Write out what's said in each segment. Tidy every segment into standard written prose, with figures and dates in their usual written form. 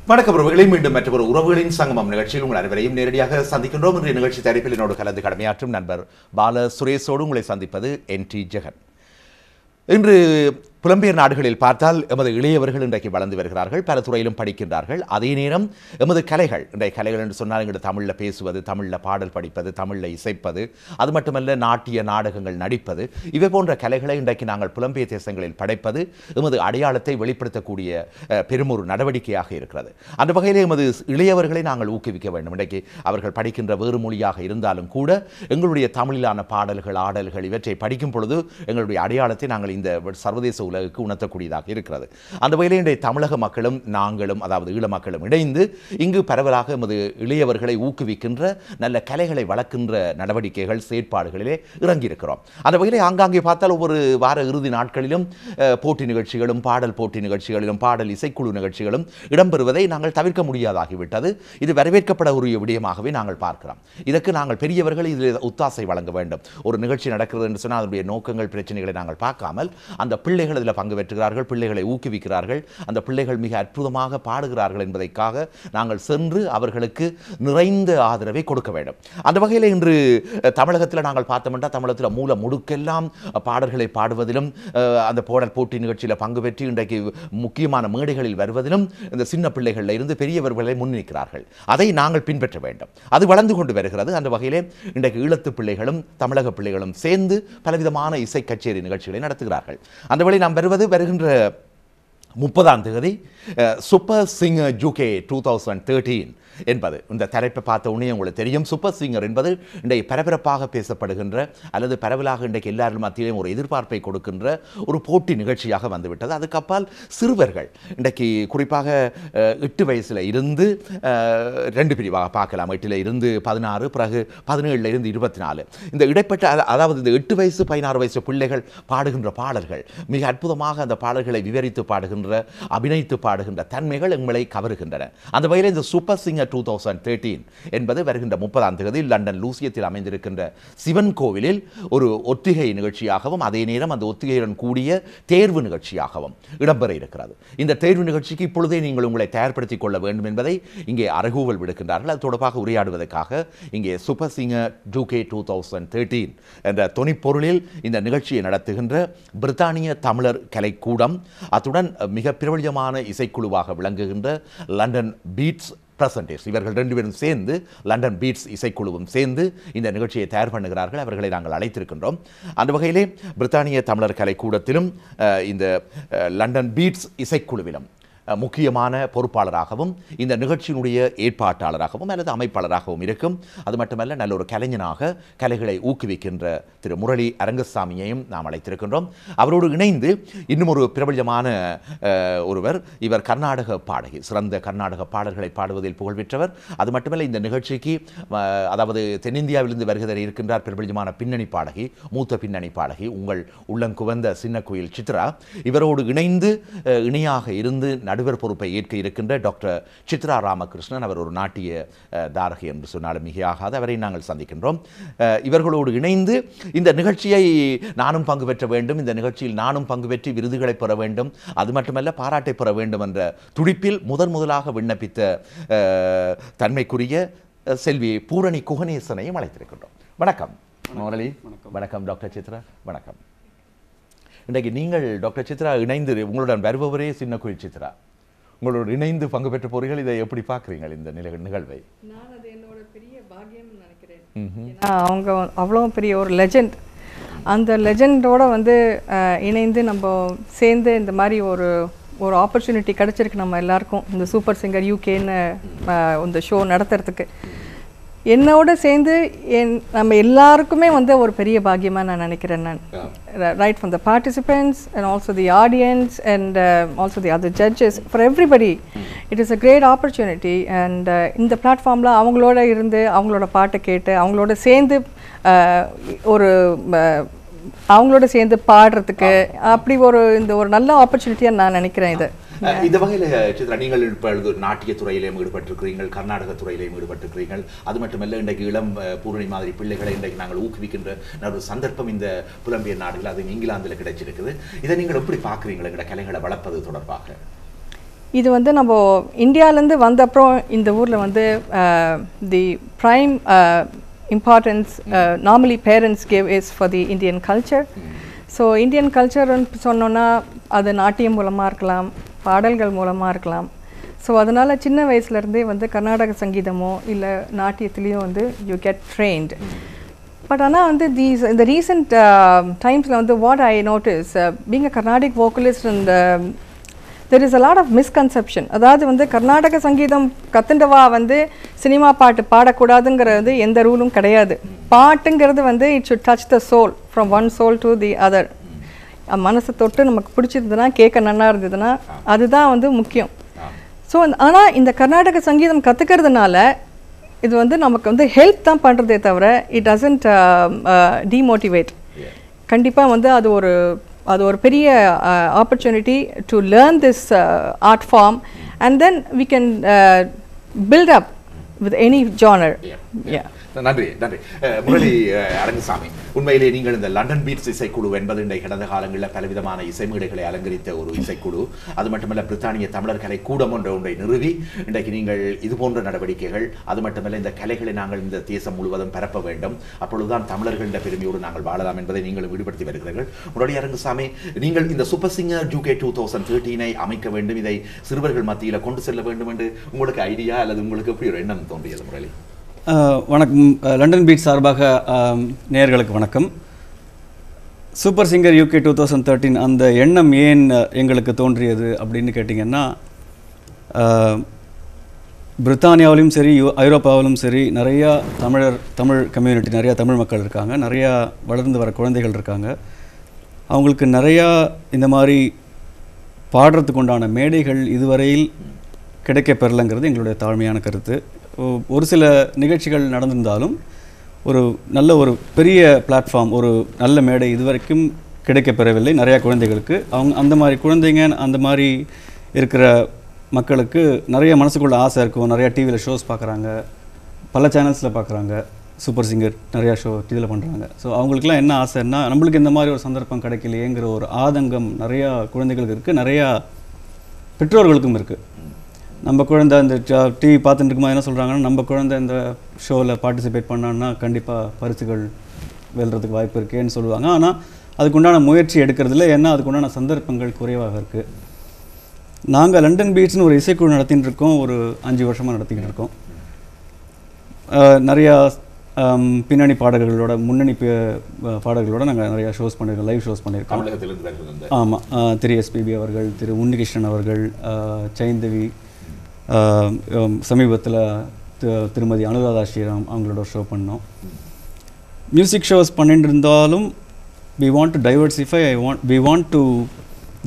வணக்கம் உறவுகளை மீண்டும் மற்றொரு உறவுகளின் சங்கமம் நிகழ்ச்சியில் உங்கள் அனைவரையும் நேரடியாக சந்திக்கின்றோம். இன்றைய நிகழ்ச்சி தயாரிப்பில் என்னோடு கலந்து கடமையாற்றும் நண்பர் பால சுரேஷோடு உங்களை சந்திப்பது NT ஜெகன். இன்று புலம்பெயர் நாடுகளில் பார்த்தால் எமது இளையவர்கள் இன்றைக்கு வளர்ந்து வருகிறார்கள், பல துறையிலும் படிக்கின்றார்கள். அதே நேரம் எமது கலைகள், இன்றைய கலைகள் என்று சொன்னால் எங்கள் தமிழில் பேசுவது, தமிழில் பாடல் படிப்பது, தமிழில் இசைப்பது, அது மட்டுமல்ல நாட்டிய நாடகங்கள் நடிப்பது, இவை போன்ற கலைகளை இன்றைக்கு நாங்கள் புலம்பெயர் தேசங்களில் படைப்பது எமது அடையாளத்தை வெளிப்படுத்தக்கூடிய பெரும் ஒரு நடவடிக்கையாக இருக்கிறது. அந்த வகையில் எமது இளையவர்களை நாங்கள் ஊக்குவிக்க வேண்டும். இன்றைக்கு அவர்கள் படிக்கின்ற வேறு மொழியாக இருந்தாலும் கூட எங்களுடைய தமிழிலான பாடல்கள், ஆடல்கள் இவற்றை படிக்கும் பொழுது எங்களுடைய அடையாளத்தை நாங்கள் இந்த சர்வதேச உலகுக்கு உணர்த்தக்கூடியதாக இருக்கிறது. அந்த வகையில் இன்றைய தமிழக மக்களும் நாங்களும், அதாவது ஈழ மக்களும் இணைந்து இங்கு பரவலாக எமது இளையவர்களை ஊக்குவிக்கின்ற நல்ல கலைகளை வளர்க்கின்ற நடவடிக்கைகள், செயற்பாடுகளிலே இறங்கியிருக்கிறோம். அந்த வகையிலே ஆங்காங்கே பார்த்தால் ஒவ்வொரு வார இறுதி நாட்களிலும் போட்டி நிகழ்ச்சிகளும், பாடல் போட்டி நிகழ்ச்சிகளிலும், பாடல் இசைக்குழு நிகழ்ச்சிகளும் இடம்பெறுவதை நாங்கள் தவிர்க்க முடியாதாகிவிட்டது. இது வரவேற்கப்பட உரிய விடயமாகவே நாங்கள் பார்க்கிறோம். இதற்கு நாங்கள் பெரியவர்கள் இதில் ஒத்தாசை வழங்க வேண்டும். ஒரு நிகழ்ச்சி நடக்கிறது என்று சொன்னால் அதனுடைய நோக்கங்கள், பிரச்சனைகளை நாங்கள் பார்க்காமல் அந்த பிள்ளைகள் இதில் பங்கு பெற்றுகிறார்கள், பிள்ளைகளை ஊக்குவிக்கிறார்கள், அந்த பிள்ளைகள் மிக அற்புதமாக பாடுகிறார்கள் என்பதற்காக நாங்கள் சென்று அவர்களுக்கு நிறைந்த ஆதரவை கொடுக்க வேண்டும். அந்த வகையில் இன்று தமிழகத்தில் நாங்கள் பார்த்தோம்னா தமிழகத்தில் மூல முடுக்கெல்லாம் பாடல்களை பாடுவதிலும், அந்த பாடல் போட்டி நிகழ்ச்சியில் பங்கு பெற்று இன்றைக்கு முக்கியமான மேடைகளில் வருவதிலும் இந்த சின்ன பிள்ளைகளில் இருந்து பெரியவர்களை முன்னிற்கிறார்கள். அதை நாங்கள் பின்பற்ற வேண்டும். அது வளர்ந்து கொண்டு வருகிறது. அந்த வகையிலே இன்றைக்கு ஈழத்து பிள்ளைகளும் தமிழக பிள்ளைகளும் சேர்ந்து பலவிதமான இசை கச்சேரி நிகழ்ச்சிகளை நடத்துகிறார்கள். அந்த வழி நாம் வருகின்ற 30ஆம் தேதி சூப்பர் சிங்கர் UK 2013 என்பது இந்த தலைப்பை பார்த்த உடனே உங்களுக்கு தெரியும். சூப்பர் சிங்கர் என்பது இன்றைக்கு பரபரப்பாக பேசப்படுகின்ற அல்லது பரவலாக இன்றைக்கு எல்லாரும் மத்தியிலும் ஒரு எதிர்பார்ப்பை கொடுக்கின்ற ஒரு போட்டி நிகழ்ச்சியாக வந்துவிட்டது. அதுக்கப்பால் சிறுவர்கள் இன்றைக்கு குறிப்பாக 8 வயசில் இருந்து 2 பிரிவாக பார்க்கலாம். 8 இருந்து 16, பிறகு 17 இருந்து 24, இந்த இடைப்பட்ட, அதாவது இந்த 8 வயசு 16 வயசு பிள்ளைகள் பாடுகின்ற பாடல்கள் மிக அற்புதமாக அந்த பாடல்களை விவரித்து பாடுகின்ற, அபிநயித்து பாடுகின்ற தன்மைகள் எங்களை கவருகின்றன. அந்த வகையில் இந்த சூப்பர் சிங்கர் 2013 என்பது வருகின்ற 30ஆம் தேதி லண்டன் லூசியத்தில் அமைந்திருக்கின்ற சிவன் கோவிலில் ஒரு ஒத்திகை நிகழ்ச்சியாகவும், அதே நேரம் அந்த ஒத்திகையுடன் கூடிய தேர்வு நிகழ்ச்சியாகவும் இடம்பெற இருக்கிறது. இந்த தேர்வு நிகழ்ச்சிக்கு இப்பொழுதே நீங்கள் உங்களை தயார்படுத்திக் கொள்ள வேண்டும் என்பதை இங்கே அறைகூவல் விடுக்கின்றார்கள். அது தொடர்பாக உரையாடுவதற்காக இங்கே சூப்பர் சிங்கர் UK 2013 என்ற தொனிப்பொருளில் இந்த நிகழ்ச்சியை நடத்துகின்ற பிரித்தானிய தமிழர் கலைக்கூடம், அத்துடன் மிக பிரபலமான இசைக்குழுவாக விளங்குகின்ற லண்டன் பீட்ஸ் பிரசன்டேஸ், இவர்கள் 2 பேரும் சேர்ந்து, லண்டன் பீட்ஸ் இசைக்குழுவும் சேர்ந்து இந்த நிகழ்ச்சியை தயார் பண்ணுகிறார்கள். அவர்களை நாங்கள் அழைத்திருக்கின்றோம். அந்த வகையிலே பிரித்தானிய தமிழர் கலைக்கூடத்திலும் இந்த லண்டன் பீட்ஸ் இசைக்குழுவிலும் முக்கியமான பொறுப்பாளராகவும் இந்த நிகழ்ச்சியினுடைய ஏற்பாட்டாளராகவும் அல்லது அமைப்பாளராகவும் இருக்கும். அது மட்டுமல்ல, நல்ல ஒரு கலைஞனாக கலைகளை ஊக்குவிக்கின்ற திரு முரளி அரங்கசாமியையும் நாம் அழைத்திருக்கின்றோம். அவரோடு இணைந்து இன்னும் ஒரு பிரபலமான ஒருவர், இவர் கர்நாடக பாடகி, சிறந்த கர்நாடக பாடல்களை பாடுவதில் புகழ்பெற்றவர். அது மட்டுமல்ல, இந்த நிகழ்ச்சிக்கு அதாவது தென்னிந்தியாவிலிருந்து வருகிற இருக்கின்றார் பிரபலமான பின்னணி பாடகி, மூத்த பின்னணி பாடகி, உங்கள் உள்ளங்குவந்த சின்ன குயில் சித்ரா. இவரோடு இணைந்து இணையாக இருந்து நடுவர் பொறுப்பை ஏற்க இருக்கின்ற டாக்டர் சித்ரா ராமகிருஷ்ணன். அவர் ஒரு நாட்டிய தாரகி என்று சொன்னாலும் மிகையாகாது. அவரை நாங்கள் சந்திக்கின்றோம். இவர்களோடு இணைந்து இந்த நிகழ்ச்சியை நானும் பங்கு பெற்ற வேண்டும், இந்த நிகழ்ச்சியில் நானும் பங்கு பெற்று விருதுகளை பெற வேண்டும், அது மட்டுமல்ல பாராட்டை பெற வேண்டும் என்ற துடிப்பில் முதலாக விண்ணப்பித்த தன்மைக்குரிய செல்வி பூரணி குகணேசனையும் அழைத்திருக்கின்றோம். வணக்கம் முரளி. வணக்கம் டாக்டர் சித்ரா. வணக்கம். இன்றைக்கு நீங்கள் டாக்டர் சித்ரா இணைந்து, உங்களுடன் வருபவரே சின்ன குயில் சித்ரா, உங்களோட இணைந்து பங்கு பெற்ற போறீர்கள். இதை எப்படி பார்க்குறீங்க இந்த நிகழ்வை? நான் அது என்னோட பெரிய பாக்கியம்னு நினைக்கிறேன். அவங்க அவ்வளோ பெரிய ஒரு லெஜெண்ட், அந்த லெஜெண்டோட இணைந்து நம்ம சேர்ந்து இந்த மாதிரி ஒரு ஆப்பர்ச்சுனிட்டி கிடச்சிருக்கு நம்ம எல்லாருக்கும், இந்த சூப்பர் சிங்கர் UKன்னு இந்த ஷோ நடத்துறதுக்கு. என்னோட சேர்ந்து நம்ம எல்லாருக்குமே ஒரு பெரிய பாக்கியமாக நான் நினைக்கிறேன். நான் right from the participants and also the audience and also the other judges, for everybody it is a great opportunity. And இந்த பிளாட்ஃபார்மில் அவங்களோட இருந்து அவங்களோட பாட்டை கேட்டு அவங்களோட சேர்ந்து அவங்களோட சேர்ந்து பாடுறதுக்கு அப்படி ஒரு நல்ல ஆப்பர்ச்சுனிட்டியாக நான் நினைக்கிறேன். இது இந்த வகையில் சித்ரா, நீங்கள் இப்பொழுது நாட்டிய துறையிலேயும் ஈடுபட்டிருக்கிறீர்கள், கர்நாடக துறையிலேயும் ஈடுபட்டிருக்கிறீர்கள். அது மட்டுமல்ல, இன்றைக்கு இளம் பூரணி மாதிரி பிள்ளைகளை இன்றைக்கு நாங்கள் ஊக்குவிக்கின்ற ஒரு சந்தர்ப்பம் இந்த புலம்பெயர் நாடுகள், அது இங்கிலாந்தில் கிடைச்சிருக்குது. இதை நீங்கள் எப்படி பார்க்குறீங்களா, எங்களோட கலைகளை வளர்ப்பது தொடர்பாக? இது வந்து நம்ம இந்தியாவிலேருந்து வந்த அப்புறம் இந்த ஊரில் வந்து the prime importance normally parents give is for the Indian culture. So Indian கல்ச்சர்னு சொன்னோன்னா அது நாட்டியம் மூலமாக இருக்கலாம், பாடல்கள் மூலமாக இருக்கலாம். ஸோ அதனால் சின்ன வயசுலேருந்தே வந்து கர்நாடக சங்கீதமோ இல்லை நாட்டியத்துலேயும் வந்து யூ கெட் ட்ரெயின்டு. பட் ஆனால் வந்து இந்த ரீசெண்ட் டைம்ஸில் வந்து what I notice being a Carnatic vocalist and there is a lot of misconception. அதாவது வந்து கர்நாடக சங்கீதம் கத்துண்டவா வந்து சினிமா பாட்டு பாடக்கூடாதுங்கிறது எந்த ரூலும் கிடையாது. பாட்டுங்கிறது வந்து it should touch the soul from one soul to the other. மனசை தொட்டு நமக்கு பிடிச்சிருந்ததுன்னா, கேட்க நல்லா இருந்ததுன்னா அதுதான் வந்து முக்கியம். ஸோ ஆனால் இந்த கர்நாடக சங்கீதம் கற்றுக்கிறதுனால இது வந்து நமக்கு வந்து ஹெல்ப் தான் பண்ணுறதே தவிர இட் டசன்ட் டிமோட்டிவேட். கண்டிப்பாக வந்து அது ஒரு பெரிய opportunity to learn this art form and then we can build up with any genre. நன்றி நன்றி. முரளி அரங்கசாமி, உண்மையிலே நீங்கள் இந்த லண்டன் பீட்ஸ் இசைக்குழு என்பது இன்றைய கடந்த காலங்களில் பலவிதமான இசைமேடைகளை அலங்கரித்த ஒரு இசைக்குழு. அது மட்டுமல்ல, பிரித்தானிய தமிழர் கலை கூடம் ஒன்றை நிறுவி இன்றைக்கு நீங்கள் இது போன்ற நடவடிக்கைகள், அது மட்டுமல்ல இந்த கலைகளை நாங்கள் இந்த தேசம் முழுவதும் பரப்ப வேண்டும், அப்பொழுதுதான் தமிழர்களின் பெருமையோடு நாங்கள் வாழலாம் என்பதை நீங்களும் ஈடுபடுத்தி வருகிறீர்கள். முரளி அரங்கசாமி, நீங்கள் இந்த சூப்பர் சிங்கர் UK 2013 அமைக்க வேண்டும், இதை சிறுவர்கள் மத்தியில் கொண்டு செல்ல வேண்டும் என்று உங்களுக்கு ஐடியா அல்லது உங்களுக்கு எப்படி ஒரு எண்ணம் தோன்றியது? முரளி வணக்கம். லண்டன் பீட் சார்பாக நேயர்களுக்கு வணக்கம். சூப்பர் சிங்கர் UK 2013 அந்த எண்ணம் ஏன் எங்களுக்கு தோன்றியது அப்படின்னு கேட்டிங்கன்னா, பிரித்தானியாவிலும் சரி ஐரோப்பாவிலும் சரி நிறையா தமிழ் கம்யூனிட்டி, நிறையா தமிழ் மக்கள் இருக்காங்க, நிறையா வளர்ந்து வர குழந்தைகள் இருக்காங்க. அவங்களுக்கு நிறையா இந்த மாதிரி பாடுறதுக்கு உண்டான மேடைகள் இதுவரையில் கிடைக்கப்பெறலைங்கிறது எங்களுடைய தாழ்மையான கருத்து. ஒரு சில நிகழ்ச்சிகள் நடந்திருந்தாலும் ஒரு பெரிய பிளாட்ஃபார்ம், ஒரு நல்ல மேடை இதுவரைக்கும் கிடைக்கப்பெறவில்லை நிறையா குழந்தைகளுக்கு. அந்த மாதிரி குழந்தைங்க, அந்த மாதிரி இருக்கிற மக்களுக்கு நிறைய மனசுக்குள்ள ஆசை இருக்கும். நிறையா டிவியில் ஷோஸ் பார்க்குறாங்க, பல சேனல்ஸில் பார்க்குறாங்க, சூப்பர் சிங்கர் நிறையா ஷோ டிவியில் பண்ணுறாங்க. ஸோ அவங்களுக்குலாம் என்ன ஆசைன்னா, நம்மளுக்கு இந்த மாதிரி ஒரு சந்தர்ப்பம் கிடைக்கலையேங்கிற ஒரு ஆதங்கம் நிறையா குழந்தைகளுக்கு இருக்குது, நிறையா பெற்றோர்களுக்கும் இருக்குது. நம்ம குழந்தை இந்த டிவி பார்த்துட்டு இருக்கும்போது என்ன சொல்கிறாங்கன்னா, நம்ம குழந்தை இந்த ஷோவில் பார்ட்டிசிபேட் பண்ணான்னா கண்டிப்பாக பரிசுகள் வெல்றதுக்கு வாய்ப்பு இருக்குன்னு சொல்லுவாங்க. ஆனால் அதுக்குண்டான முயற்சி எடுக்கிறதுல, ஏன்னா அதுக்குண்டான சந்தர்ப்பங்கள் குறைவாக இருக்குது. நாங்கள் லண்டன் பீட்ஸ்னு ஒரு இசைக்குழு நடத்திட்டு இருக்கோம், ஒரு 5 வருஷமாக நடத்திக்கிட்டு இருக்கோம். நிறையா பின்னணி பாடகர்களோட, முன்னணி பாடகர்களோட நாங்கள் நிறையா ஷோஸ் பண்ணியிருக்கோம், லைவ் ஷோஸ் பண்ணியிருக்கோம். ஆமாம், திரு SPB அவர்கள், திரு உன்னிகிருஷ்ணன் அவர்கள், சைந்தவி, சமீபத்தில் திருமதி அனுராதா ஸ்ரீராம் அவங்களோட ஷோ பண்ணோம். மியூசிக் ஷோஸ் பண்ணிட்டு இருந்தாலும் we want to diversify, we want to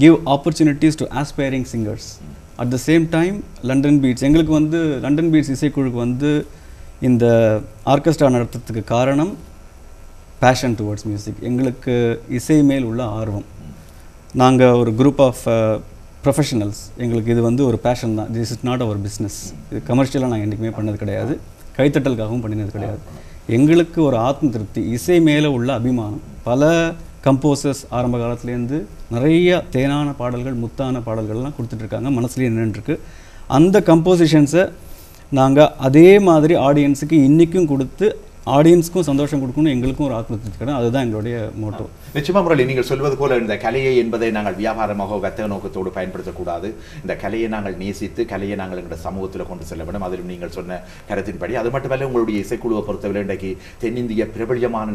give opportunities to aspiring singers. At the same time, London beats எங்களுக்கு வந்து லண்டன் பீட்ஸ் இசைக்குழுக்கு வந்து இந்த ஆர்கெஸ்ட்ரா நடத்துறதுக்கு காரணம் பேஷன் டுவர்ட்ஸ் மியூசிக். எங்களுக்கு இசை மேல் உள்ள ஆர்வம். நாங்கள் ஒரு குரூப் ஆஃப் ப்ரொஃபஷனல்ஸ். எங்களுக்கு இது வந்து ஒரு பேஷன் தான். This is not our business. இது கமர்ஷியலாக நாங்கள் என்றைக்குமே பண்ணது கிடையாது, கைத்தட்டலுக்காகவும் பண்ணினது கிடையாது. எங்களுக்கு ஒரு ஆத்ம திருப்தி, இசை மேலே உள்ள அபிமானம். பல கம்போசர்ஸ் ஆரம்ப காலத்துலேருந்து நிறைய தேனான பாடல்கள், முத்தான பாடல்கள்லாம் கொடுத்துட்ருக்காங்க, மனசுலேயே நின்றுருக்கு. அந்த கம்போசிஷன்ஸை நாங்கள் அதே மாதிரி ஆடியன்ஸுக்கு இன்றைக்கும் கொடுத்து ஆடியன்ஸ்க்கும் சந்தோஷம் கொடுக்கணும், எங்களுக்கும் ஒரு ஆத்ம திருப்தி கிடையாது. அதுதான் எங்களுடைய மோட்டோ. நிச்சயமாக முரளி, நீங்கள் சொல்வது போல இந்த கலையை என்பதை நாங்கள் வியாபாரமாக வர்த்தக நோக்கத்தோடு பயன்படுத்தக்கூடாது. இந்த கலையை நாங்கள் நேசித்து, கலையை நாங்கள் எங்களுடைய சமூகத்தில் கொண்டு செல்ல வேண்டும். அதிலும் நீங்கள் சொன்ன கருத்தின்படி. அது மட்டுமல்ல, உங்களுடைய இசைக்குழுவை பொறுத்தவரை இன்றைக்கு தென்னிந்திய பிரபல்யமான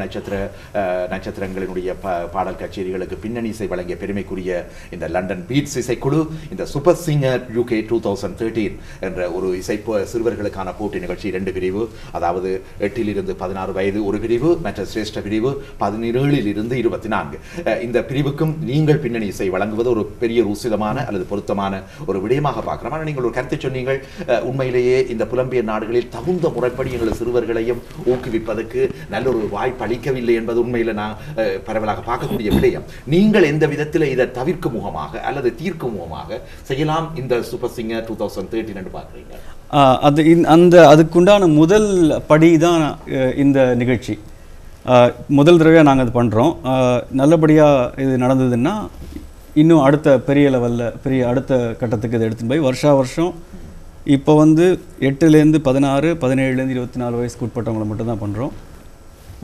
நட்சத்திரங்களினுடைய பாடல் கச்சேரிகளுக்கு பின்னணி இசை வழங்கிய பெருமைக்குரிய இந்த லண்டன் பீட்ஸ் இசைக்குழு இந்த சூப்பர் சிங்கர் UK 2013 என்ற ஒரு சிறுவர்களுக்கான போட்டி நிகழ்ச்சி 2 பிரிவு, அதாவது 8 16 வயது ஒரு பிரிவு, மற்ற சிரேஷ்ட பிரிவு 17 24. இந்த பிரிவுக்கும் நீங்கள் பின்னணி இசை வழங்குவது ஒரு பெரிய ருசிதமான அல்லது பொருத்தமான ஒரு விடயமாக பார்க்கிறோம். ஆனால் நீங்கள் ஒரு கருத்தை சொன்னீங்கள், உண்மையிலேயே இந்த புலம்பெயர் நாடுகளில் தகுந்த முறைப்படி எங்கள் சிறுவர்களையும் ஊக்குவிப்பதற்கு நல்ல ஒரு வாய்ப்பு அளிக்கவில்லை என்பது உண்மையில் நான் பரவலாக பார்க்கக்கூடிய விடயம். நீங்கள் எந்த விதத்தில் இதை தவிர்க்கும் முகமாக அல்லது தீர்க்கும் முகமாக செய்யலாம் இந்த சூப்பர் சிங்கர் 2013 என்று பார்க்குறீங்க? அதுக்குண்டான முதல் படி தான் இந்த நிகழ்ச்சி. முதல் தடவையாக நாங்கள் அது பண்ணுறோம். நல்லபடியாக இது நடந்ததுன்னா இன்னும் அடுத்த பெரிய லெவலில் அடுத்த கட்டத்துக்கு இதை எடுத்துன்னு போய் வருஷம் இப்போ வந்து 8லேருந்து 16, 17லேருந்து 24 வயசுக்கு உட்பட்டவங்களை மட்டும்தான் பண்ணுறோம்.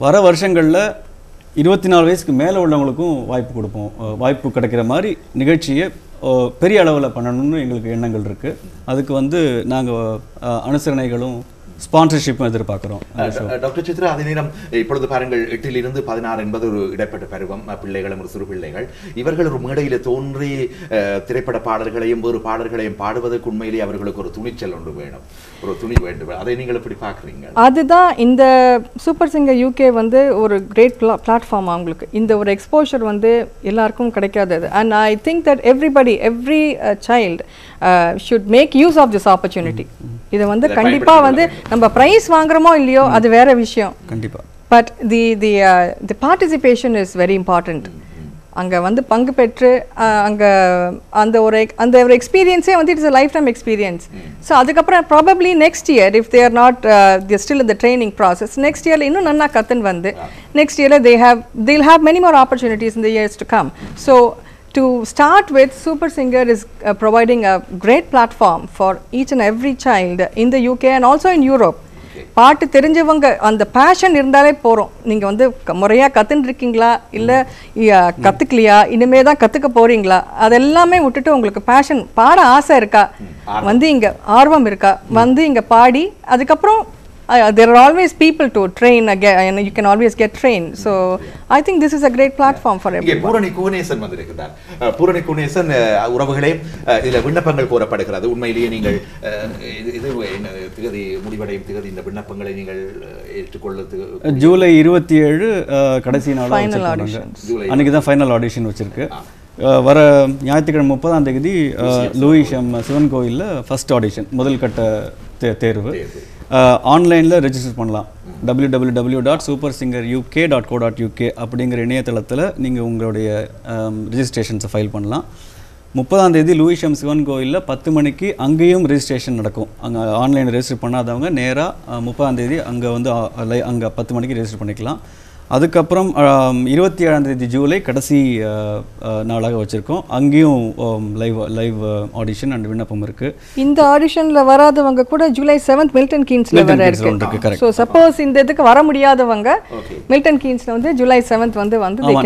வர வருஷங்களில் 24 வயசுக்கு மேலே உள்ளவங்களுக்கும் வாய்ப்பு கொடுப்போம். வாய்ப்பு கிடைக்கிற மாதிரி நிகழ்ச்சியை பெரிய அளவில் பண்ணணும்னு எங்களுக்கு எண்ணங்கள் இருக்குது. அதுக்கு வந்து நாங்கள் அனுசரணைகளும் ஸ்பான்சர்ஷிப்பும் எதிர்பார்க்குறோம். டாக்டர் சித்ரா, அதே நேரம் இப்பொழுது பாருங்கள் 8லிருந்து 16 என்பது ஒரு இடைப்பட்ட பருவம். பிள்ளைகளும் ஒரு சிறு பிள்ளைகள், இவர்கள் ஒரு மேடையில் தோன்றி திரைப்பட பாடல்களையும் வேறு பாடல்களையும் பாடுவதற்கு உண்மையிலேயே அவர்களுக்கு ஒரு துணிச்சல் ஒன்று வேணும், ஒரு துணி வேண்டும். அதை நீங்கள் எப்படி பார்க்குறீங்க? அதுதான் இந்த சூப்பர் சிங்கர் யூகே வந்து ஒரு கிரேட் பிளாட்ஃபார்ம். அவங்களுக்கு இந்த ஒரு எக்ஸ்போஷர் வந்து எல்லாருக்கும் கிடைக்காதது. And I think that every child should make use of this opportunity. இதை வந்து கண்டிப்பாக வந்து நம்ம ப்ரைஸ் வாங்குறோமோ இல்லையோ அது வேற விஷயம் கண்டிப்பாக. But the participation is very important. அங்கே வந்து பங்கு பெற்று அங்கே அந்த ஒரு எக்ஸ்பீரியன்ஸே வந்து it's a life time experience. So அதுக்கப்புறம் probably next year if they are not still in the training process, next இயரில் இன்னும் நல்லா கற்றுன்னு வந்து நெக்ஸ்ட் இயரில் they'll have many more opportunities in the years to come. So to start with, Super Singer is providing a great platform for each and every child in the UK and also in Europe. பாட்டு தெரிஞ்சவங்க அந்த fashion இருந்தாலே போகிறோம். நீங்கள் வந்து முறையாக கற்றுன்னு இருக்கீங்களா இல்லை கற்றுக்கலையா, இனிமே தான் கற்றுக்க போகிறீங்களா, அதெல்லாமே விட்டுட்டு உங்களுக்கு பேஷன் பாட ஆசை இருக்கா, வந்து இங்கே ஆர்வம் இருக்கா, வந்து இங்கே பாடி அதுக்கப்புறம் there are always people to train again, and you can always get trained. So I think this is a great platform for everyone. Poorani குணேசன் வந்திருக்கிறார். பூரணி குணேசன், உறவுகளே, இதில் விண்ணப்பங்கள் கோரப்படுகிறது. உண்மையிலேயே நீங்கள் இது திகதி முடிவடையும் திகதி இந்த விண்ணப்பங்களை நீங்கள் ஏற்றுக்கொள்ள ஜூலை 27 கடைசி நாள் அன்றைக்கி தான் ஃபைனல் ஆடிஷன் வச்சுருக்கு. வர ஞாயிற்றுக்கிழமை 30ஆம் தேதி லூயிஷம் சிவன் கோயிலில் ஃபர்ஸ்ட் ஆடிஷன், முதல் கட்ட தேர்வு. ஆன்லைனில் ரெஜிஸ்டர் பண்ணலாம். www.supersingeruk.co.uk அப்படிங்கிற இணையதளத்தில் நீங்கள் உங்களுடைய ரெஜிஸ்ட்ரேஷன்ஸை ஃபைல் பண்ணலாம். 30ஆம் தேதி லூயிஷம் சிவன் கோயிலில் 10 மணிக்கு அங்கேயும் ரெஜிஸ்ட்ரேஷன் நடக்கும். அங்கே ஆன்லைனில் ரெஜிஸ்டர் பண்ணாதவங்க நேராக 30ஆம் தேதி அங்கே வந்து அங்கே 10 மணிக்கு ரெஜிஸ்டர் பண்ணிக்கலாம். அதுக்கப்புறம் 27ஆம் தேதி ஜூலை கடைசி நாளாக வச்சுருக்கோம். அங்கேயும் லைவ் ஆடிஷன் அண்ட் விண்ணப்பம் இருக்குது. இந்த ஆடிஷனில் வராதவங்க கூட ஜூலை 7th மில்டன் கீன்ஸில் வர இருக்கு. ஸோ சப்போஸ் இந்த இதுக்கு வர முடியாதவங்க மில்டன் கீன்ஸில் வந்து ஜூலை 7th வந்து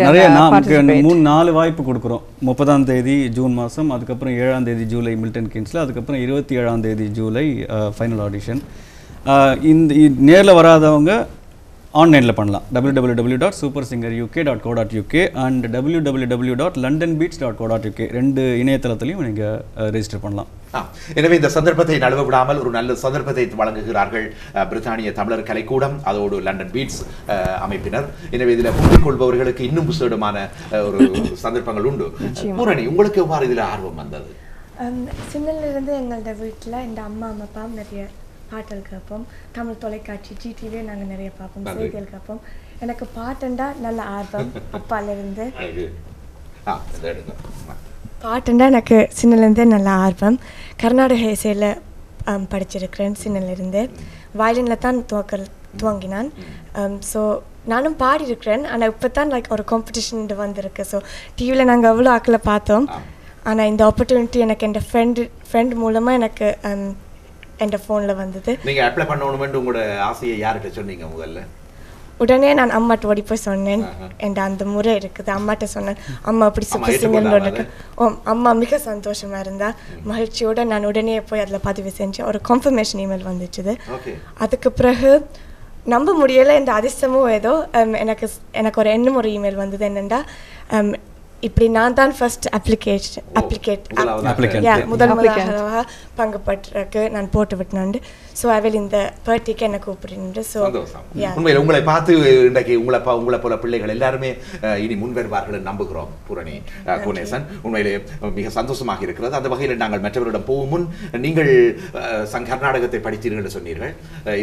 நிறைய நமக்கு 3-4 வாய்ப்பு கொடுக்குறோம். 30ஆம் தேதி ஜூன் மாதம், அதுக்கப்புறம் 7ஆம் தேதி ஜூலை மில்டன் கீன்ஸில், அதுக்கப்புறம் 27ஆம் தேதி ஜூலை ஃபைனல் ஆடிஷன். இந்த நேரில் வராதவங்க ஆன்லைனில் பண்ணலாம். www.supersingeruk.co.uk அண்ட் www.londonbeats.co.uk 2 இணையதளத்திலையும் நீங்கள் ரெஜிஸ்டர் பண்ணலாம். எனவே இந்த சந்தர்ப்பத்தை நழுவ விடாமல் ஒரு நல்ல சந்தர்ப்பத்தை வழங்குகிறார்கள் பிரித்தானிய தமிழர் கலைக்கூடம், அதோடு லண்டன் பீட்ஸ் அமைப்பினர். எனவே இதில் புரிந்து கொள்பவர்களுக்கு இன்னும் விசேடமான ஒரு சந்தர்ப்பங்கள் உண்டு. பூரணி, உங்களுக்கு எவ்வாறு இதில் ஆர்வம் வந்தது? சின்னலிருந்து எங்களோட வீட்டில் இந்த அம்மா அப்பா நிறைய பாட்டல் கேட்போம். தமிழ் தொலைக்காட்சி ஜிடிவியே நாங்கள் நிறைய பார்ப்போம், செய்திகள் கேட்போம். எனக்கு பாட்டுண்டா நல்ல ஆர்வம் அப்பாலேருந்து. பாட்டுண்டா எனக்கு சின்னலேருந்தே நல்ல ஆர்வம். கர்நாடக இசையில் படிச்சிருக்கிறேன் சின்னலேருந்து. வயலினில் தான் துவங்கினான். ஸோ நானும் பாடியிருக்கிறேன். ஆனால் இப்போ தான் ஒரு காம்படிஷன் வந்திருக்கு. ஸோ டிவியில் நாங்கள் அவ்வளோ ஆக்களை பார்த்தோம். ஆனால் இந்த ஆப்பர்ச்சுனிட்டி எனக்கு என் ஃப்ரெண்ட் மூலமாக எனக்கு என் ஃபோனில் வந்தது. நீங்கள் அப்ளை பண்ணணுமென்று உங்களோட ஆசையை யார்கிட்ட சொன்னீங்க முதல்ல? உடனே நான் அம்மாட்ட ஓடி போய் சொன்னேன். என் அந்த முறை இருக்குது. அம்மாட்ட சொன்னேன், அம்மா அப்படி சூப்பர் சிங்கர்னு. அம்மா மிக சந்தோஷமாக இருந்தா. மகிழ்ச்சியோடு நான் உடனே போய் அதில் பதிவு செஞ்சேன். ஒரு கன்ஃபர்மேஷன் இமெயில் வந்துச்சுது. அதுக்கு பிறகு நம்ப முடியலை, இந்த அதிர்ஷ்டமும் ஏதோ எனக்கு ஒரு எண்ணம் ஒரு இமெயில் வந்தது. என்னென்னா, இப்படி நான் தான் ஃபர்ஸ்ட் முதலாக பங்கு பற்றக்கு நான் போட்டு விட்டேன். ஸோ அவள் இந்த பார்ட்டிக்கு என்ன கூப்பிடுறது. ஸோ உண்மையில் உங்களை பார்த்து இன்றைக்கு உங்களை போல பிள்ளைகள் எல்லாருமே இனி முன்வருவார்கள் நம்புகிறோம். பூரணி குணேசன், உண்மையிலே மிக சந்தோஷமாக இருக்கிறது. அந்த வகையில் நாங்கள் மற்றவரிடம் போகும் முன், நீங்கள் கர்நாடகத்தை படித்தீர்கள் சொன்னீர்கள்.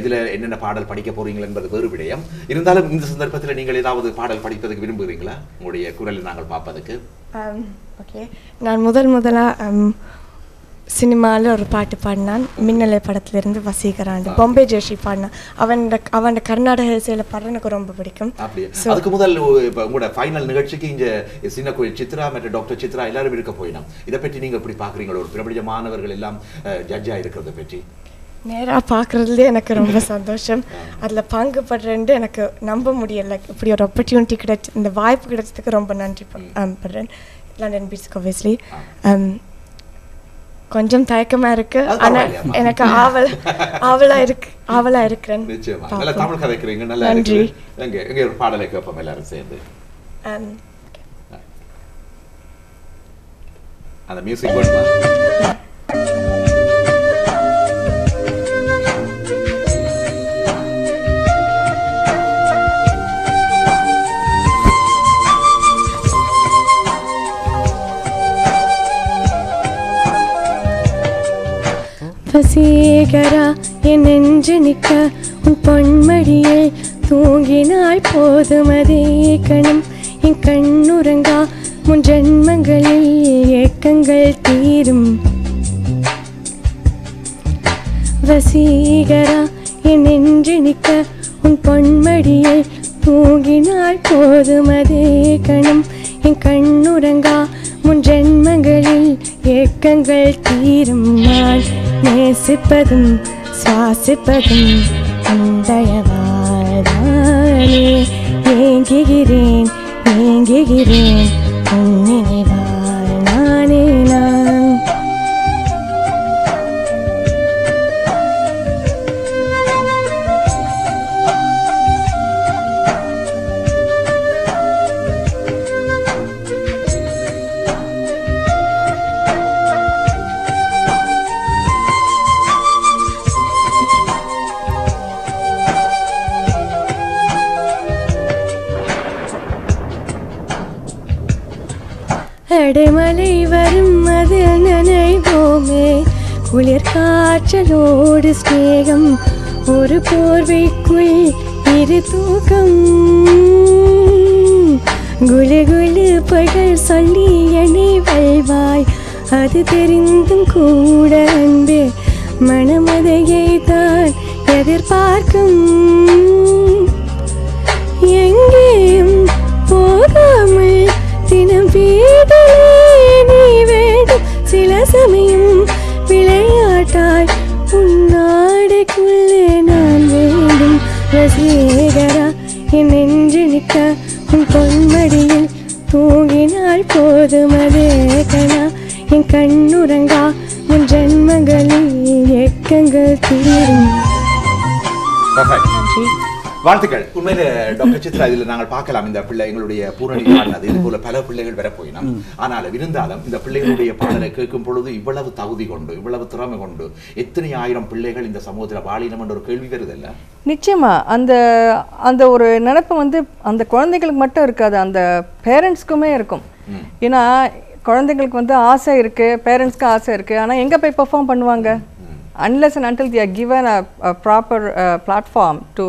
இதில் என்னென்ன பாடல் படிக்க போறீங்கள் என்பது வேறு விடயம். இருந்தாலும் இந்த சந்தர்ப்பத்தில் நீங்கள் ஏதாவது பாடல் படிப்பதற்கு விரும்புகிறீங்களா? உங்களுடைய குரலை நாங்கள் பார்ப்பதற்கு. ஓகே, நான் முதலாக சினிமாவில் ஒரு பாட்டு பாடினான், மின்னலை படத்துலேருந்து வசீகராண்டு. பாம்பே ஜெயஸ்ரீ பாடினான். அவன் கர்நாடக இசையில் பாடுற எனக்கு ரொம்ப பிடிக்கும். அதுக்கு முதல் இப்போ உங்களோட ஃபைனல் நிகழ்ச்சிக்கு இங்கே சின்ன கோயில் சித்ரா மற்றும் டாக்டர் சித்ரா எல்லாரும் இருக்க போயினோம். இதை பற்றி நீங்கள் எப்படி பார்க்குறீங்களோ, ஒரு பிரபலமானவர்கள் எல்லாம் ஜட்ஜாக இருக்கிறத பற்றி? நேராக பார்க்குறதுலே எனக்கு ரொம்ப சந்தோஷம். அதில் பங்கு படுறேன்னு எனக்கு நம்ப முடியலை. இப்படி ஒரு ஆப்பர்ச்சுனிட்டி கிடைச்சி, இந்த வாய்ப்பு கிடைச்சதுக்கு ரொம்ப நன்றி படுறேன். லண்டன் பீட்ஸ்க்கு ஆப்வியஸ்லி கொஞ்சம் தயக்கமாக இருக்குது, ஆனால் எனக்கு ஆவலாக இருக்கிறேன். நல்லா தமிழ் கதைக்கிறீங்க, நல்லா நன்றி. எங்கே ஒரு பாடலை கேட்போம் எல்லாரும் சேர்ந்து. அந்த மியூசிக் போடுமா? வசீகரா என் நெஞ்சு நிற்க உன் பொன்மடியில் தூங்கினாய் போதும் அதே கணம் என் கண்ணுறங்கா முன் ஜென்மங்களில் ஏக்கங்கள் தீரும். வசீகரா என் நெஞ்சு நிற்க உன் பொன்மடியில் தூங்கினாய் போதும் அதே கணம் என் கண்ணுறங்கா முன் ஜென்மங்களில் ஏக்கங்கள் தீரும். நான் நேசிப்பதும் சுவாசிப்பதும் அந்தயவாதானே. ஏங்குகிறேன் ஏங்குகிறேன் உன் நினைவால் நானே நான். அடைமலை வரும் அதில் நினைவோமே, குளிர் காற்றலோடு ஸ்நேகம், ஒரு போர்வைக்குள் இரு தூக்கம். குலு குலு பகல் சொல்லி என்னை வெல்வாய், அது தெரிந்தும் கூட அன்பே மனமதையை தான் எதிர்பார்க்கும். எங்கேயும் போகாமல் தினம் வீட்டிலே நீ வேண்டும். சில சமயம் விளையாட்டாய் உன்னாடைக்குள்ளே நான் வேண்டும். வசீகரா என் நெஞ்சு நிற்க உன் பொன்மடியில் தூங்கினாள் போதும் அதே கணா என் கண்ணுறங்கா உன் ஜென்மங்களில் ஏக்கங்கள் தீரும். வாழ்த்துக்கள். உண்மையில டாக்டர் சித்ரா, இதில் நாங்கள் பார்க்கலாம் இந்த பிள்ளை எங்களுடைய பூரணி பாடினது, இது போல பல பிள்ளைகள் வரப்போயினோம். ஆனாலும் இருந்தாலும் இந்த பிள்ளைகளுடைய பாடலை கேட்கும் பொழுது இவ்வளவு தகுதி கொண்டு, இவ்வளவு திறமை கொண்டு எத்தனை ஆயிரம் பிள்ளைகள் இந்த சமூகத்தில் வாழினம் என்ற ஒரு கேள்வி வருதில்ல? நிச்சயமா அந்த அந்த ஒரு நினைப்பு வந்து அந்த குழந்தைகளுக்கு மட்டும் இருக்காது, அந்த பேரண்ட்ஸ்க்குமே இருக்கும். ஏன்னா குழந்தைங்களுக்கு வந்து ஆசை இருக்கு, பேரண்ட்ஸ்க்கு ஆசை இருக்கு, ஆனால் எங்கே போய் பெர்ஃபார்ம் பண்ணுவாங்க? unless and until they are given a proper platform to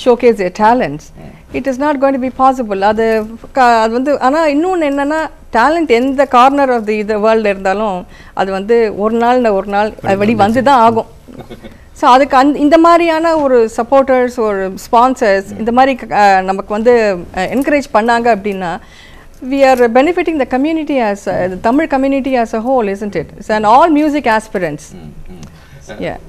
showcase their talents, it is not going to be possible. அது வந்து ஆனால் இன்னொன்று என்னென்னா, டேலண்ட் எந்த கார்னர் ஆஃப் தி வேர்ல்டு இருந்தாலும் அது வந்து ஒரு நாள் வழி வந்து தான் ஆகும். ஸோ அதுக்கு இந்த மாதிரியான ஒரு சப்போர்ட்டர்ஸ், ஒரு ஸ்பான்சர்ஸ் இந்த மாதிரி நமக்கு வந்து என்கரேஜ் பண்ணாங்க அப்படின்னா, we are benefiting the community as the Tamil community as a whole, isn't it? It's an all music aspirants. Yeah.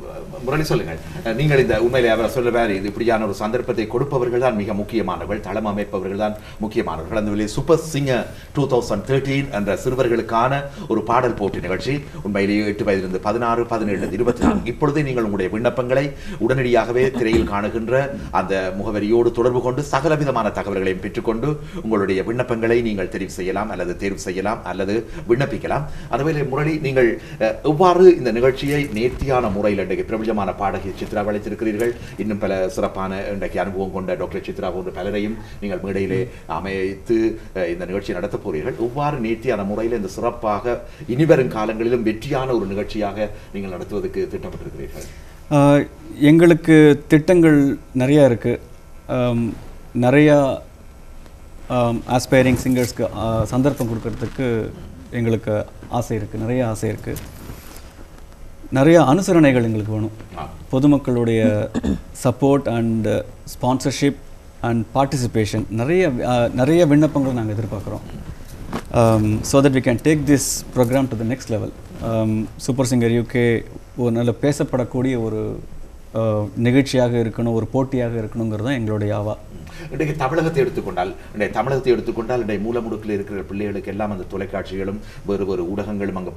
Murali சொல்லுங்கள். நீங்கள் இந்த உண்மையிலே அவரை சொல்லுவார், இது இப்படியான ஒரு சந்தர்ப்பத்தை கொடுப்பவர்கள் தான் மிக முக்கியமானவர்கள், தளம் அமைப்பவர்கள் தான் முக்கியமானவர்கள். அந்த வழியில் சூப்பர் சிங்கர் 2013 என்ற சிறுவர்களுக்கான ஒரு பாடல் போட்டி நிகழ்ச்சி உண்மையிலேயே 8 வயதிலிருந்து 16, 17, 24 இப்பொழுதே நீங்கள் உங்களுடைய விண்ணப்பங்களை உடனடியாகவே திரையில் காணுகின்ற அந்த முகவரியோடு தொடர்பு கொண்டு சகலவிதமான தகவல்களையும் பெற்றுக்கொண்டு உங்களுடைய விண்ணப்பங்களை நீங்கள் தெரிவு செய்யலாம் அல்லது தேர்வு செய்யலாம் அல்லது விண்ணப்பிக்கலாம். அதுவேளை முரளி, நீங்கள் எவ்வாறு இந்த நிகழ்ச்சியை நேர்த்தியான முறையில் இன்றைக்கு பிரபலமான பாடகி சித்ரா அழைத்திருக்கிறீர்கள். இன்னும் பல சிறப்பான இன்றைக்கு அனுபவம் கொண்ட டாக்டர் சித்ரா போன்ற பலரையும் நீங்கள் மேடையிலே அமைத்து இந்த நிகழ்ச்சியை நடத்த போகிறீர்கள். எவ்வாறு நேர்த்தியான முறையில் இந்த சிறப்பாக இனிவரும் காலங்களிலும் வெற்றியான ஒரு நிகழ்ச்சியாக நீங்கள் நடத்துவதற்கு திட்டமிட்டிருக்கிறீர்கள்? எங்களுக்கு திட்டங்கள் நிறையா இருக்குது. நிறையா ஆஸ்பைரிங் சிங்கர்ஸ்க்கு சந்தர்ப்பம் கொடுக்கறதுக்கு எங்களுக்கு ஆசை இருக்குது, நிறைய ஆசை இருக்குது. நிறைய அனுசரணைகள் எங்களுக்கு வேணும். பொதுமக்களுடைய support and sponsorship and participation நிறைய விண்ணப்பங்கள் நாங்கள் எதிர்பார்க்குறோம். So that we can take this program to the next level. Super singer UK ஒரு நல்ல பேசப்படக்கூடிய ஒரு நிகழ்ச்சியாக இருக்கணும், ஒரு போட்டியாக இருக்கணுங்கிறது தான் எங்களுடைய ஆவா. இன்றைக்கு தமிழகத்தை எடுத்துக்கொண்டால் இன்றைய மூலமுடுக்கில் இருக்கிற பிள்ளைகளுக்கு எல்லாம் அந்த தொலைக்காட்சிகளும் வேறு ஊடகங்களும் அங்கே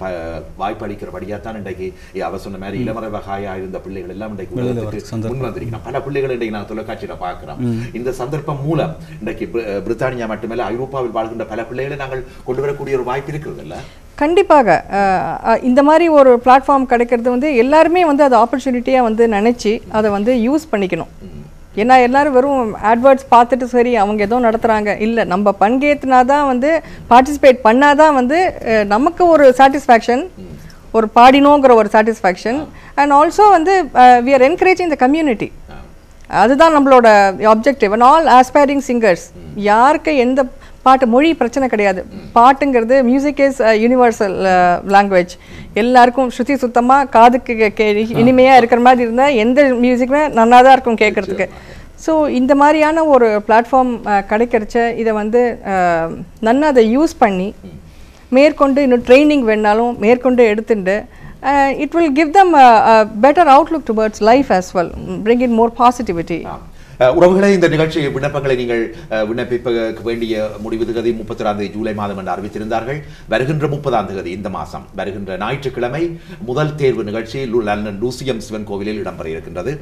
வாய்ப்பளிக்கிறபடியாக தான் இன்றைக்கு அவர் சொன்ன மாதிரி இளமறைவகாயாக இருந்த பிள்ளைகள் எல்லாம் இன்றைக்கு உலகத்துக்கு முன் வந்திருக்கிறோம். பல பிள்ளைகள் இன்றைக்கு நான் தொலைக்காட்சியில் பார்க்குறோம். இந்த சந்தர்ப்பம் மூலம் இன்றைக்கு பிரித்தானியா மட்டுமல்ல ஐரோப்பாவில் வாழ்கின்ற பல பிள்ளைகளை நாங்கள் கொண்டு வரக்கூடிய ஒரு வாய்ப்பு இருக்கிறது இல்லை? கண்டிப்பாக இந்த மாதிரி ஒரு பிளாட்ஃபார்ம் கிடைக்கிறது வந்து எல்லாருமே வந்து அது ஆப்பர்ச்சுனிட்டியாக வந்து நினச்சி அதை வந்து யூஸ் பண்ணிக்கணும். ஏன்னா எல்லாரும் வெறும் ஆட்வர்ட்ஸ் பார்த்துட்டு சரி அவங்க ஏதோ நடத்துகிறாங்க இல்லை, நம்ம பங்கேற்றினா தான் வந்து பார்ட்டிசிபேட் பண்ணாதான் வந்து நமக்கு ஒரு சாட்டிஸ்ஃபேக்ஷன், ஒரு பாடினோங்கிற ஒரு சாட்டிஸ்ஃபேக்ஷன். அண்ட் ஆல்சோ வந்து we are encouraging the community. அதுதான் நம்மளோட objective. And all aspiring singers, யாருக்கு எந்த பாட்டு மொழி பிரச்சனை கிடையாது. பாட்டுங்கிறது மியூசிக் இஸ் யூனிவர்சல் லாங்குவேஜ். எல்லாருக்கும் ஸ்ருதி சுத்தமாக காதுக்கு இனிமையாக இருக்கிற மாதிரி இருந்தால் எந்த மியூசிக்குமே நல்லா தான் இருக்கும் கேட்குறதுக்கு. ஸோ இந்த மாதிரியான ஒரு பிளாட்ஃபார்ம் கிடைக்கிறச்ச இதை வந்து நல்லா அதை யூஸ் பண்ணி மேற்கொண்டு இன்னும் ட்ரைனிங் வேணாலும் மேற்கொண்டு எடுத்துட்டு it will give them a better outlook towards life as well, bring in more positivity. உறவுகளை இந்த நிகழ்ச்சி விண்ணப்பங்களை நீங்கள் விண்ணப்பிக்க வேண்டிய முடிவு தேதி 31 ஜூலை மாதம் என்று அறிவித்திருந்தார்கள். வருகின்ற 30 இந்த மாதம் வருகின்ற ஞாயிற்றுக்கிழமை முதல் தேர்வு நிகழ்ச்சி லண்டன் லூசியம் சிவன் கோவிலில் இடம்பெற இருக்கின்றது.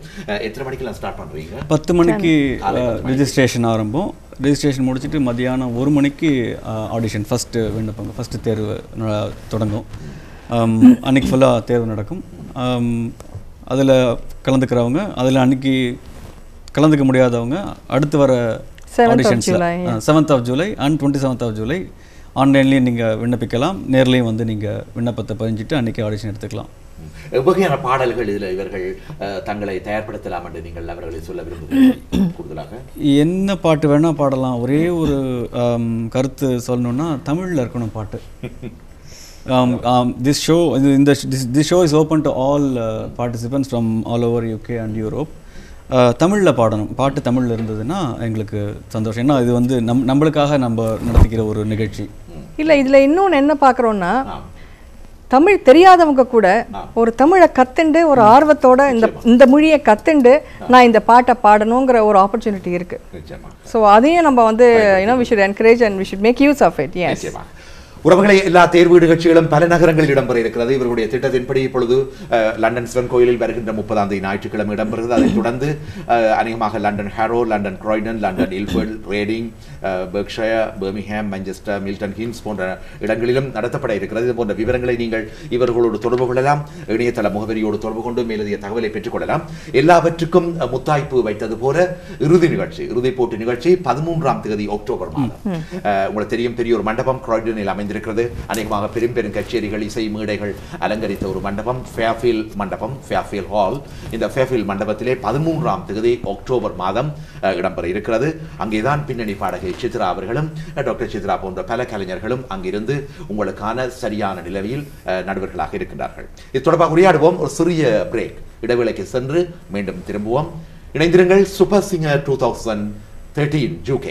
எத்தனை மணிக்கு ஸ்டார்ட் பண்றீங்க? 10 மணிக்கு ரெஜிஸ்ட்ரேஷன் ஆரம்பம். ரெஜிஸ்ட்ரேஷன் முடிச்சுட்டு மதியானம் 1 மணிக்கு ஆடிஷன் ஃபஸ்ட்டு தேர்வு தொடங்கும். அன்றைக்கி ஃபுல்லாக தேர்வு நடக்கும். அதில் கலந்துக்கிறவங்க, அதில் அன்றைக்கி கலந்துக்க முடியாதவங்க அடுத்து வர ஆடிஷன்ஸில் 7th of July and 27th of July ஆன்லைன்லேயும் நீங்கள் விண்ணப்பிக்கலாம். நேர்லேயும் வந்து நீங்கள் விண்ணப்பத்தை பதிஞ்சிட்டு அன்றைக்கி ஆடிஷன் எடுத்துக்கலாம். எவ்வகையான பாடல்கள் இதில் இவர்கள் தங்களை தயார்படுத்தலாம் என்று நீங்கள் அவர்களை சொல்ல விரும்புகிறீர்கள்? கூடுதலாக என்ன பாட்டு வேணால் பாடலாம். ஒரே ஒரு கருத்து சொல்லணுன்னா தமிழில் இருக்கணும் பாட்டு. This show is open to all participants from all over UK and Europe. தமிழில் பாடணும். பாட்டு தமிழில் இருந்ததுன்னா எங்களுக்கு சந்தோஷம். ஏன்னா இது வந்து நம்மளுக்காக நம்ம நடத்திக்கிற ஒரு நிகழ்ச்சி இல்லை. இதில் இன்னொன்று என்ன பார்க்குறோன்னா, தமிழ் தெரியாதவங்க கூட ஒரு தமிழை கத்துண்டு ஒரு ஆர்வத்தோட இந்த மொழியை கத்துண்டு நான் இந்த பாட்டை பாடணுங்கிற ஒரு ஆப்பர்ச்சுனிட்டி இருக்கு. ஸோ அதையும் நம்ம வந்து we should encourage and we should make use of it. Yes. உறவுகளை எல்லா தேர்வு நிகழ்ச்சிகளும் பல நகரங்களில் இடம்பெற இருக்கிறது. இவர்களுடைய திட்டத்தின்படி இப்பொழுது லண்டன் சிவன் கோயிலில் வருகின்ற 30 ஞாயிற்றுக்கிழமை இடம்பெறுகிறது. அதைத் தொடர்ந்து அநேகமாக London Harrow, London Croydon, London Ilford, Reading, Berkshire, Birmingham, Manchester, Milton Keynes போன்ற இடங்களிலும் நடத்தப்பட இருக்கிறது. இது போன்ற விவரங்களை நீங்கள் இவர்களோடு தொடர்பு கொள்ளலாம். இணையதள முகவரியோடு தொடர்பு கொண்டு மேலதிக தகவலை பெற்றுக் கொள்ளலாம். எல்லாவற்றுக்கும் முத்தாய்ப்பு வைத்தது போல இறுதிப் போட்டி நிகழ்ச்சி 13 அக்டோபர் மாதம். உங்களுக்கு தெரியும், பெரிய ஒரு மண்டபம் க்ராய்டனில் அமைந்திருக்கிறது. அநேகமாக பெரும் கச்சேரிகள், இசை மேடைகள் அலங்கரித்த ஒரு மண்டபம் ஃபேர்ஃபீல்ட் மண்டபம், ஃபேர்ஃபீல்ட் ஹால். இந்த ஃபேர்ஃபீல்ட் மண்டபத்திலே 13 அக்டோபர் மாதம் இடம்பெற இருக்கிறது. அங்கேதான் பின்னணி பாடகை சித்ரா அவர்களும் டாக்டர் சித்ரா போன்ற பல கலைஞர்களும் அங்கிருந்து உங்களுக்கான சரியான நிலையில் நடுவர்களாக இருக்கின்றார்கள். இது தொடர்பாக உரையாடுவோம். ஒரு சிறிய பிரேக், இடைவேளைக்கு சென்று மீண்டும் திரும்புவோம். இணைந்திருங்கள். Super singer 2013 UK.